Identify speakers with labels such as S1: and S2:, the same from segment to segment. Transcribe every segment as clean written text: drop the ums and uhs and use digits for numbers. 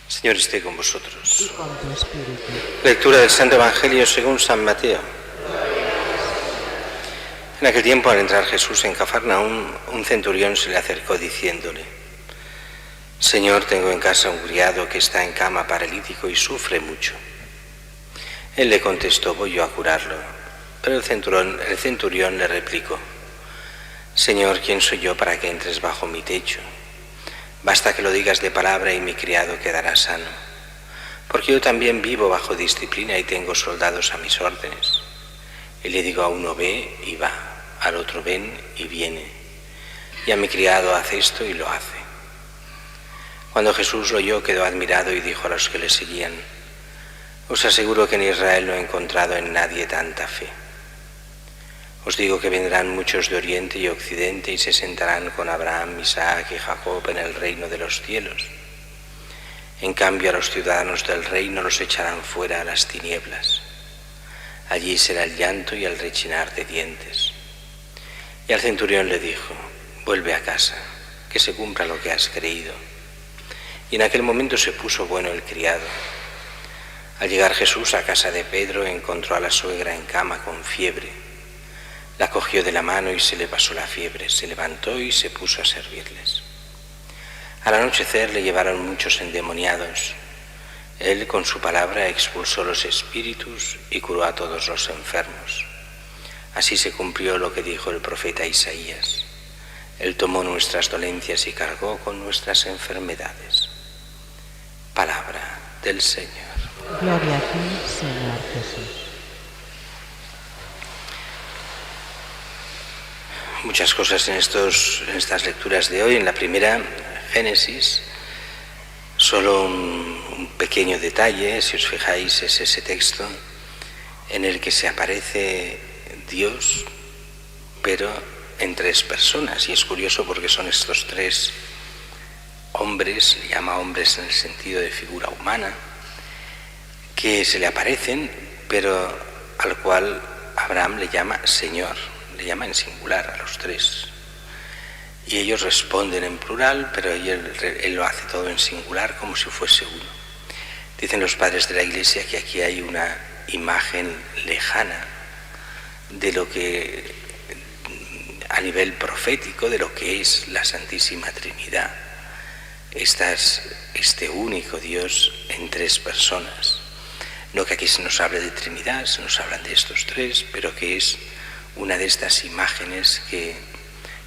S1: Señor esté con vosotros.
S2: Y con tu espíritu.
S1: Lectura del Santo Evangelio según San Mateo. En aquel tiempo, al entrar Jesús en Cafarnaúm, un centurión se le acercó diciéndole: Señor, tengo en casa un criado que está en cama paralítico y sufre mucho. Él le contestó: voy yo a curarlo. Pero el centurión le replicó: Señor, ¿quién soy yo para que entres bajo mi techo? Basta que lo digas de palabra y mi criado quedará sano. Porque yo también vivo bajo disciplina y tengo soldados a mis órdenes. Y le digo a uno: ve y va, al otro: ven y viene. Y a mi criado: haz esto, y lo hace. Cuando Jesús lo oyó, quedó admirado y dijo a los que le seguían: os aseguro que en Israel no he encontrado en nadie tanta fe. Os digo que vendrán muchos de Oriente y Occidente y se sentarán con Abraham, Isaac y Jacob en el reino de los cielos. En cambio, a los ciudadanos del reino los echarán fuera a las tinieblas. Allí será el llanto y el rechinar de dientes. Y al centurión le dijo: vuelve a casa, que se cumpla lo que has creído. Y en aquel momento se puso bueno el criado. Al llegar Jesús a casa de Pedro, encontró a la suegra en cama con fiebre. La cogió de la mano y se le pasó la fiebre. Se levantó y se puso a servirles. Al anochecer le llevaron muchos endemoniados. Él con su palabra expulsó los espíritus y curó a todos los enfermos. Así se cumplió lo que dijo el profeta Isaías: Él tomó nuestras dolencias y cargó con nuestras enfermedades. Palabra del Señor.
S2: Gloria a ti, Señor Jesús.
S1: Muchas cosas en estas lecturas de hoy. En la primera, Génesis, solo un pequeño detalle, si os fijáis, es ese texto en el que se aparece Dios, pero en tres personas. Y es curioso porque son estos tres hombres, le llama hombres en el sentido de figura humana, que se le aparecen, pero al cual Abraham le llama Señor. Le llama en singular a los tres. Y ellos responden en plural, pero él lo hace todo en singular, como si fuese uno. Dicen los padres de la Iglesia que aquí hay una imagen lejana de lo que, a nivel profético, de lo que es la Santísima Trinidad. Este único Dios en tres personas. No que aquí se nos hable de Trinidad, se nos hablan de estos tres, pero que es una de estas imágenes que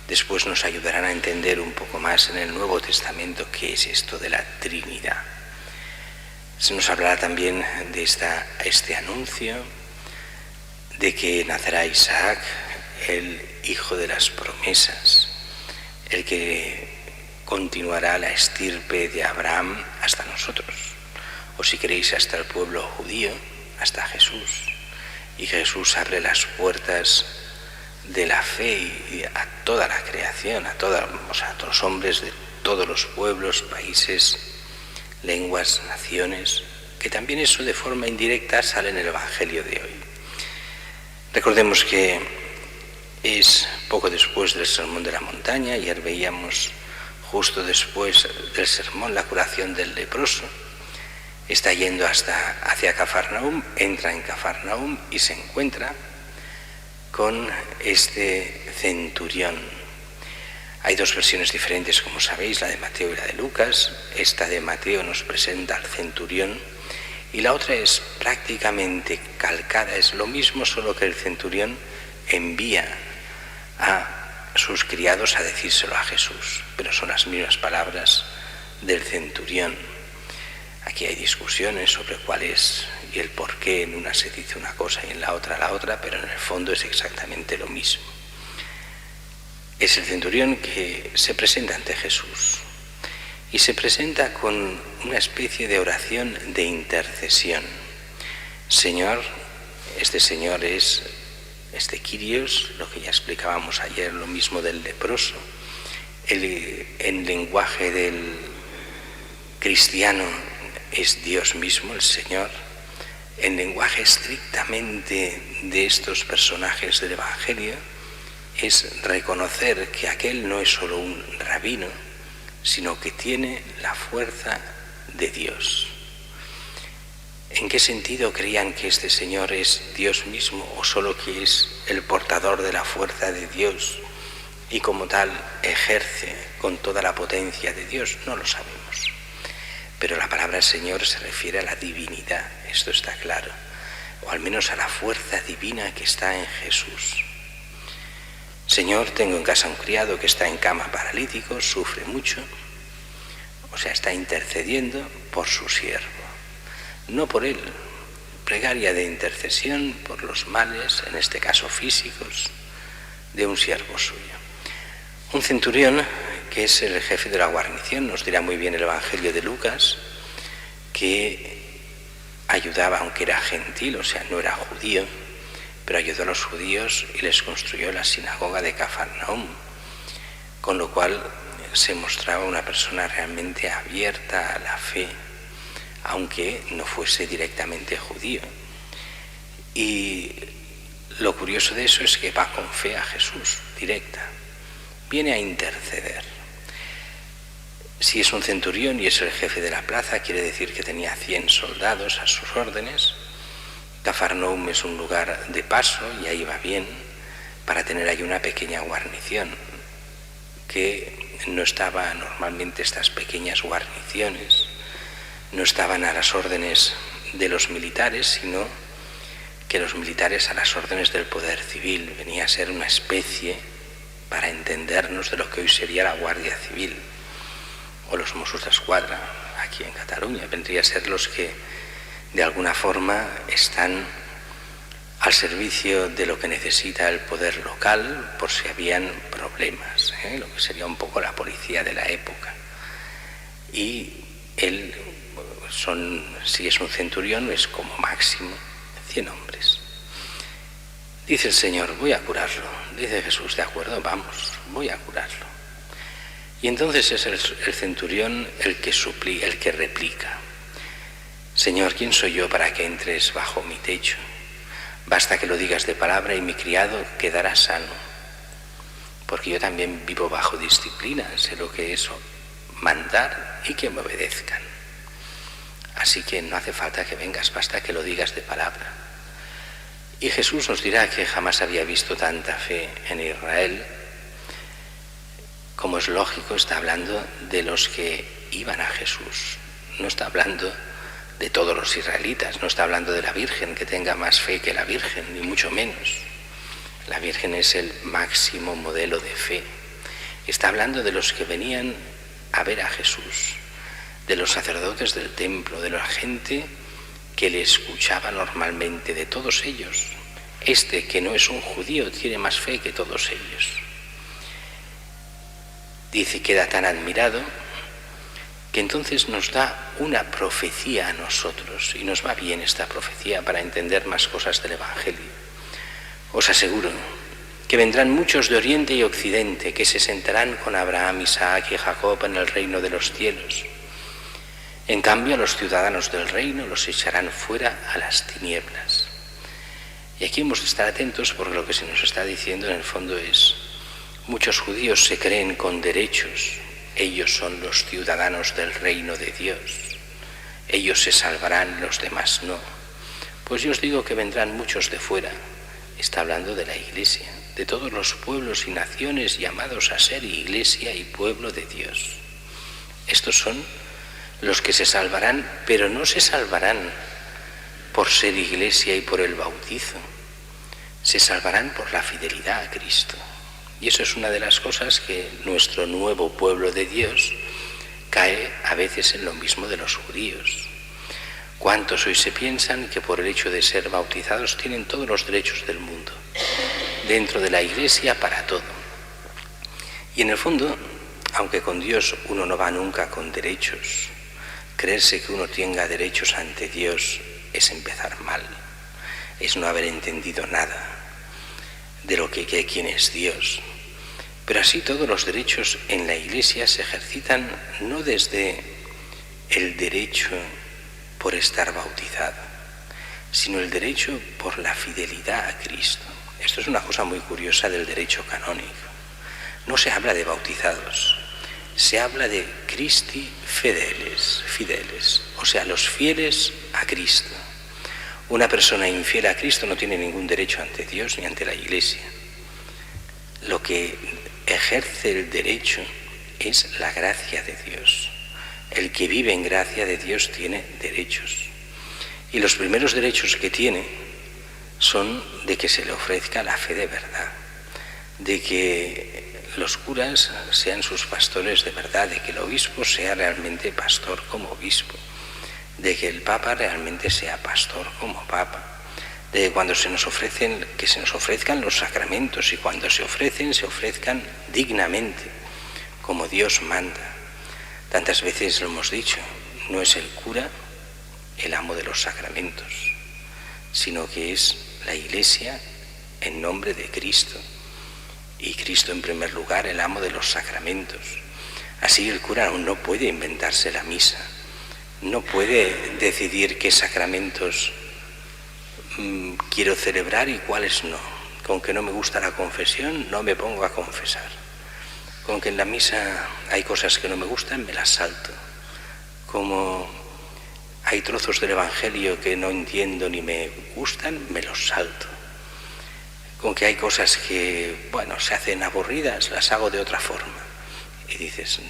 S1: después nos ayudarán a entender un poco más en el Nuevo Testamento qué es esto de la Trinidad. Se nos hablará también de este anuncio de que nacerá Isaac, el hijo de las promesas, el que continuará la estirpe de Abraham hasta nosotros, o si queréis hasta el pueblo judío, hasta Jesús. Y Jesús abre las puertas de la fe y a toda la creación, a todos los hombres de todos los pueblos, países, lenguas, naciones, que también eso de forma indirecta sale en el Evangelio de hoy. Recordemos que es poco después del Sermón de la Montaña. Ayer veíamos justo después del sermón la curación del leproso. Está yendo hacia Cafarnaúm, entra en Cafarnaúm y se encuentra con este centurión. Hay dos versiones diferentes, como sabéis, la de Mateo y la de Lucas. Esta de Mateo nos presenta al centurión y la otra es prácticamente calcada, es lo mismo, solo que el centurión envía a sus criados a decírselo a Jesús, pero son las mismas palabras del centurión. Aquí hay discusiones sobre cuál es y el por qué. En una se dice una cosa y en la otra, pero en el fondo es exactamente lo mismo. Es el centurión que se presenta ante Jesús y se presenta con una especie de oración de intercesión. Señor, este Señor es este Kyrios, lo que ya explicábamos ayer, lo mismo del leproso. En lenguaje del cristiano es Dios mismo, el Señor. En lenguaje estrictamente de estos personajes del Evangelio, es reconocer que aquel no es solo un rabino, sino que tiene la fuerza de Dios. ¿En qué sentido creían que este Señor es Dios mismo o solo que es el portador de la fuerza de Dios y como tal ejerce con toda la potencia de Dios? No lo sabemos. Pero la palabra Señor se refiere a la divinidad, esto está claro, o al menos a la fuerza divina que está en Jesús. Señor, tengo en casa un criado que está en cama paralítico, sufre mucho, o sea, está intercediendo por su siervo. No por él, plegaria de intercesión por los males, en este caso físicos, de un siervo suyo. Un centurión, que es el jefe de la guarnición, nos dirá muy bien el Evangelio de Lucas, que ayudaba, aunque era gentil, o sea, no era judío, pero ayudó a los judíos y les construyó la sinagoga de Cafarnaúm, con lo cual se mostraba una persona realmente abierta a la fe, aunque no fuese directamente judío. Y lo curioso de eso es que va con fe a Jesús, directa. Viene a interceder. Si es un centurión y es el jefe de la plaza, quiere decir que tenía 100 soldados a sus órdenes. Cafarnaúm es un lugar de paso y ahí va bien para tener ahí una pequeña guarnición, que no estaba normalmente estas pequeñas guarniciones. No estaban a las órdenes de los militares, sino que los militares a las órdenes del poder civil. Venía a ser una especie, para entendernos, de lo que hoy sería la Guardia Civil o los Mossos d'Esquadra aquí en Cataluña. Vendría a ser los que de alguna forma están al servicio de lo que necesita el poder local por si habían problemas, lo que sería un poco la policía de la época. Y él, si es un centurión, es como máximo 100 hombres. Dice el Señor, voy a curarlo. Dice Jesús, de acuerdo, vamos, voy a curarlo. Y entonces es el centurión el que replica, Señor, ¿quién soy yo para que entres bajo mi techo? Basta que lo digas de palabra y mi criado quedará sano. Porque yo también vivo bajo disciplina, sé lo que es mandar y que me obedezcan. Así que no hace falta que vengas, basta que lo digas de palabra. Y Jesús nos dirá que jamás había visto tanta fe en Israel. Como es lógico, está hablando de los que iban a Jesús. No está hablando de todos los israelitas, no está hablando de la Virgen, que tenga más fe que la Virgen, ni mucho menos. La Virgen es el máximo modelo de fe. Está hablando de los que venían a ver a Jesús, de los sacerdotes del templo, de la gente que le escuchaba normalmente, de todos ellos. Este, que no es un judío, tiene más fe que todos ellos. Dice, queda tan admirado que entonces nos da una profecía a nosotros, y nos va bien esta profecía para entender más cosas del Evangelio. Os aseguro que vendrán muchos de Oriente y Occidente que se sentarán con Abraham, Isaac y Jacob en el reino de los cielos. En cambio, a los ciudadanos del reino los echarán fuera a las tinieblas. Y aquí hemos de estar atentos porque lo que se nos está diciendo en el fondo es: muchos judíos se creen con derechos, ellos son los ciudadanos del reino de Dios, ellos se salvarán, los demás no. Pues yo os digo que vendrán muchos de fuera, está hablando de la Iglesia, de todos los pueblos y naciones llamados a ser Iglesia y pueblo de Dios. Estos son los que se salvarán, pero no se salvarán por ser Iglesia y por el bautizo, se salvarán por la fidelidad a Cristo. Y eso es una de las cosas que nuestro nuevo pueblo de Dios cae a veces en lo mismo de los judíos. ¿Cuántos hoy se piensan que por el hecho de ser bautizados tienen todos los derechos del mundo, dentro de la Iglesia para todo? Y en el fondo, aunque con Dios uno no va nunca con derechos, creerse que uno tenga derechos ante Dios es empezar mal, es no haber entendido nada de quién es Dios. Pero así todos los derechos en la Iglesia se ejercitan no desde el derecho por estar bautizado, sino el derecho por la fidelidad a Cristo. Esto es una cosa muy curiosa del derecho canónico. No se habla de bautizados, se habla de Christi fideles, o sea, los fieles a Cristo. Una persona infiel a Cristo no tiene ningún derecho ante Dios ni ante la Iglesia. Lo que ejerce el derecho es la gracia de Dios. El que vive en gracia de Dios tiene derechos. Y los primeros derechos que tiene son de que se le ofrezca la fe de verdad, de que los curas sean sus pastores de verdad, de que el obispo sea realmente pastor como obispo, de que el Papa realmente sea pastor como Papa, de que cuando se nos ofrezcan los sacramentos, y cuando se ofrezcan dignamente, como Dios manda. Tantas veces lo hemos dicho, no es el cura el amo de los sacramentos, sino que es la Iglesia en nombre de Cristo, y Cristo en primer lugar el amo de los sacramentos. Así el cura no puede inventarse la misa, no puede decidir qué sacramentos quiero celebrar y cuáles no. Con que no me gusta la confesión, no me pongo a confesar. Con que en la misa hay cosas que no me gustan, me las salto. Como hay trozos del Evangelio que no entiendo ni me gustan, me los salto. Con que hay cosas que, se hacen aburridas, las hago de otra forma. Y dices,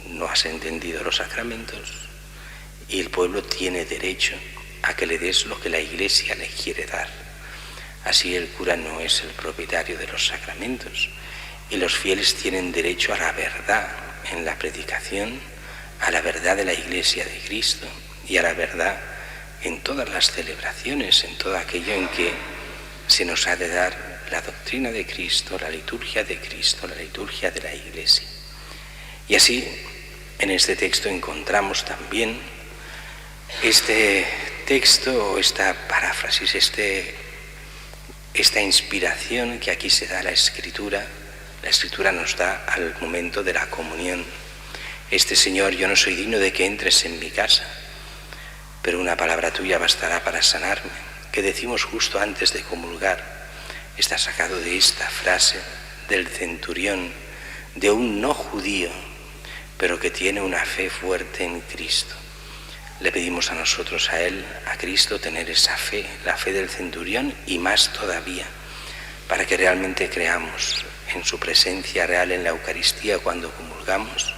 S1: no has entendido los sacramentos, y el pueblo tiene derecho a que le des lo que la Iglesia le quiere dar. Así el cura no es el propietario de los sacramentos, y los fieles tienen derecho a la verdad en la predicación, a la verdad de la Iglesia de Cristo y a la verdad en todas las celebraciones, en todo aquello en que se nos ha de dar la doctrina de Cristo, la liturgia de Cristo, la liturgia de la Iglesia. Y así, en este texto encontramos también este texto, esta paráfrasis, esta inspiración que aquí se da a la Escritura. La Escritura nos da al momento de la comunión. Señor, yo no soy digno de que entres en mi casa, pero una palabra tuya bastará para sanarme, que decimos justo antes de comulgar. Está sacado de esta frase del centurión, de un no judío, pero que tiene una fe fuerte en Cristo. Le pedimos a nosotros, a Él, a Cristo, tener esa fe, la fe del centurión y más todavía, para que realmente creamos en su presencia real en la Eucaristía cuando comulgamos,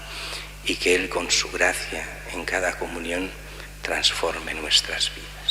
S1: y que Él con su gracia en cada comunión transforme nuestras vidas.